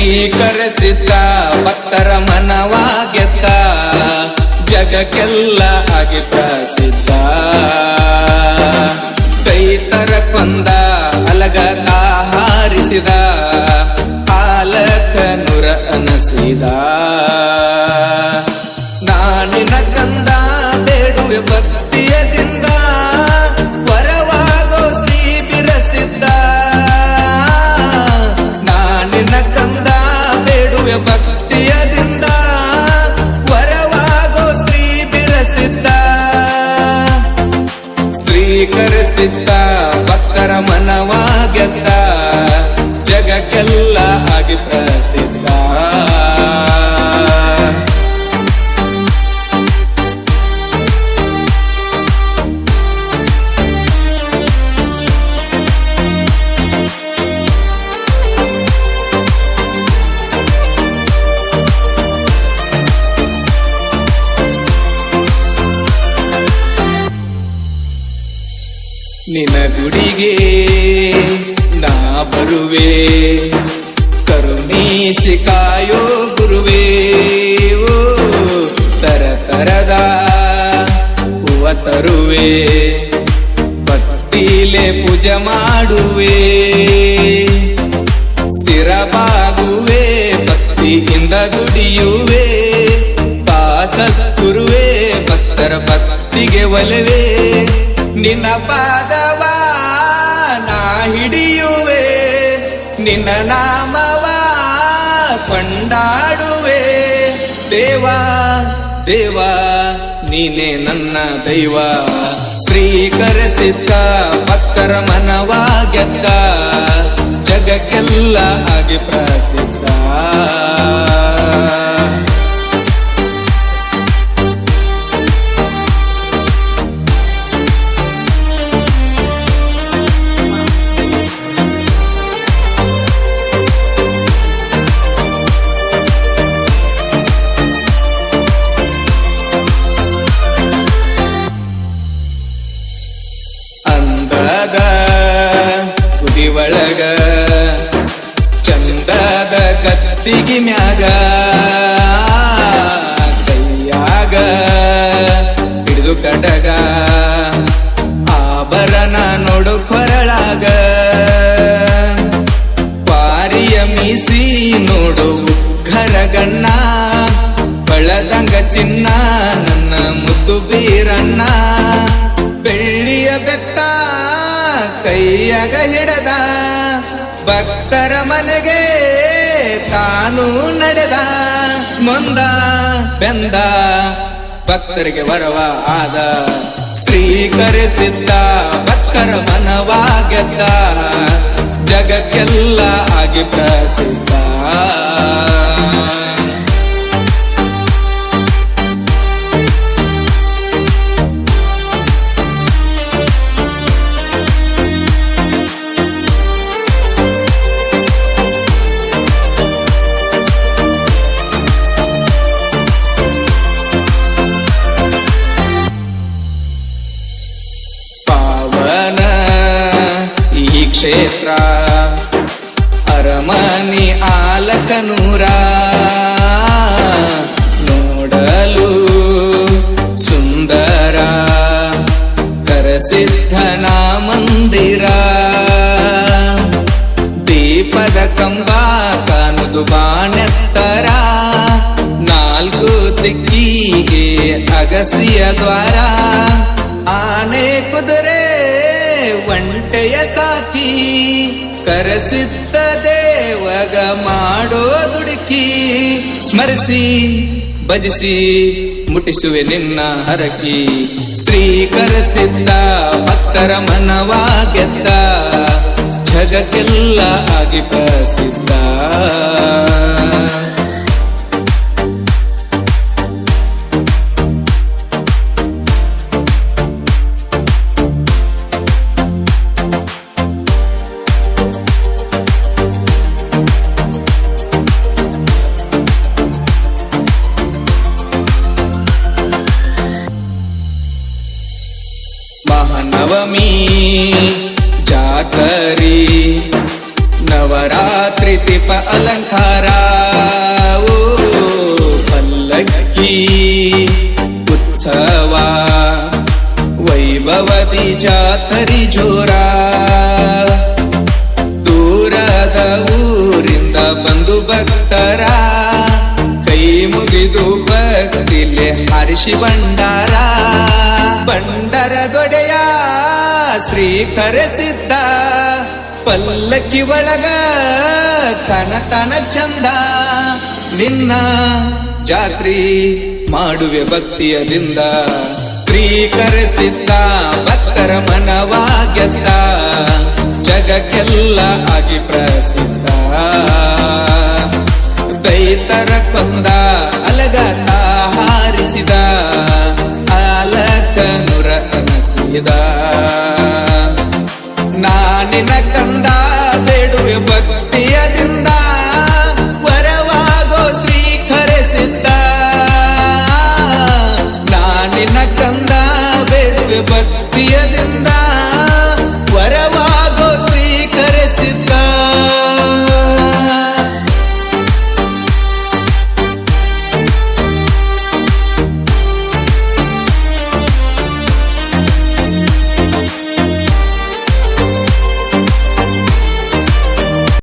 ಸ್ವೀಕರಿಸಿದ್ದ ಭಕ್ತರ ಮನವ ಗೆದ್ದ ಜಗಕ್ಕೆಲ್ಲ ಆಗಿ ಪ್ರಸಿದ್ಧ ದೈತರ ಕೊಂದ ಅಲಗದ ಹಾರಿಸಿದ ಆಲಕನುರ ಅನಸಿದ ನಾನಿನ ಕಂದ ಬೇಡುವೆ ಭಕ್ತಿಯದಿಂದ ವರವಾಗೋ ಶ್ರೀ ಬಿರಸಿದ್ದ ನಾನಿನ ಕಂದ ಬೇಡುವೆ ಭಕ್ತಿಯದಿಂದ ವರವಾಗೋ ಶ್ರೀ ಬಿರಸಿದ್ದ ಸ್ವೀಕರಿಸಿದ್ದ ಭಕ್ತರ ಮನವ ಗೆದ್ದ ಜಗಕ್ಕೆಲ್ಲ ಆಗಿ ಪ್ರಸಿದ್ಧ ನಿನ ಗುಡಿಗೆ ನಾ ಬರುವೆ ಕರುಣೀಸಿ ಕಾಯೋ ಗುರುವೇ ಓ ತರದ ಹೂವ ತರುವೆ ಭಕ್ತಿಲೆ ಪೂಜೆ ಮಾಡುವೆ ಸಿರಬಾಗುವೆ ಭಕ್ತಿಯಿಂದ ದುಡಿಯುವೆ ಪಾಸತ್ಗುರುವೆ ಭಕ್ತರ ಭಕ್ತಿಗೆ ಒಲವೇ ನಿನ್ನ ಪಾದವ ನಾ ಹಿಡಿಯುವೆ ನಿನ್ನ ನಾಮವ ಕೊಂಡಾಡುವೆ ದೇವ ದೇವ ನೀನೇ ನನ್ನ ದೈವ ಸ್ವೀಕರಿಸಿದ್ದ ಭಕ್ತರ ಮನವ ಗೆದ್ದ ಜಗಕ್ಕೆಲ್ಲ ಆಗಿ ಪ್ರಸಿದ್ಧ ಒಳಗ ಚಂದದ ಕತ್ತಿಗಿ ಮ್ಯಾಗ ಕೈಯಾಗ ಹಿಡಿದು ಕಡಗ ಆಭರಣ ನೋಡು ಕೊರಳಾಗ ಪಾರಿಯ ಮೀಸಿ ನೋಡು ಘರಗಣ್ಣ ಬಳದಂಗ ಚಿನ್ನ ನನ್ನ ಮುದ್ದು ಬೀರಣ್ಣ ಬೆಳ್ಳಿಯ ಬೆತ್ತ ಕೈಯಾಗ ಹಿಡದ ಭಕ್ತರ ಮನೆಗೆ ತಾನು ನಡೆದ ಮುಂದ ಬೆಂದ ಭಕ್ತರಿಗೆ ವರವ ಆದ ಸ್ವೀಕರಿಸಿದ್ದ ಭಕ್ತರ ಮನವ ಗೆದ್ದ ಜಗಕ್ಕೆಲ್ಲ ಆಗಿ ಪ್ರಸಿದ್ಧ ಕ್ಷೇತ್ರ ಅರಮನಿ ಆಲಕನೂರ ನೋಡಲು ಸುಂದರ ಕರಸಿದ್ಧನ ಮಂದಿರ ದೀಪದ ಕಂಬ ಕಾನುದು ಬಾನೆತ್ತರ ನಾಲ್ಕು ದಿಕ್ಕಿಗೆ ಅಗಸಿಯ ದ್ವಾರ ಆನೆ ಕುದುರೆ ಒಂಟೆಯ ಸಾಕಿ ಕರಸಿದ್ದ ದೇವಗ ಮಾಡೋ ದುಡುಕಿ ಸ್ಮರಿಸಿ ಭಜಿಸಿ ಮುಟ್ಟಿಸುವೆ ನಿನ್ನ ಹರಕಿ ಸ್ವೀಕರಿಸಿದ್ದ ಭಕ್ತರ ಮನವ ಗೆದ್ದ ಜಗಕ್ಕೆಲ್ಲ ಆಗಿ ಪ್ರಸಿದ್ಧ ಮಹಾನವಮಿ ಜಾತರಿ ನವರಾತ್ರಿ ದೀಪ ಅಲಂಕಾರ उत्सव वैभवती ಜಾತ್ರಿ ಜೋರ ದೂರದ ಊರಿಂದ ಬಂದು ಭಕ್ತರ ಕೈ ಮುಗಿದು ಭಕ್ತಿಲೆ ಹರಿಸಿ ಭಂಡಾರ ಭಂಡರದೊಡೆಯ ಶ್ರೀ ಕರೆಸಿದ್ದ ಪಲ್ಲಕ್ಕಿ ಒಳಗ ಕನಕನ ಚಂದ ನಿನ್ನ ಜಾತ್ರಿ ಮಾಡುವೆ ಭಕ್ತಿಯದಿಂದ ಸ್ವೀಕರಿಸಿದ್ದ ಭಕ್ತರ ಮನವಾಗೆದ್ದ ಜಗಕ್ಕೆಲ್ಲ ಆಗಿ ಪ್ರಸಿದ್ಧ ದೈತರ ಕೊಂದ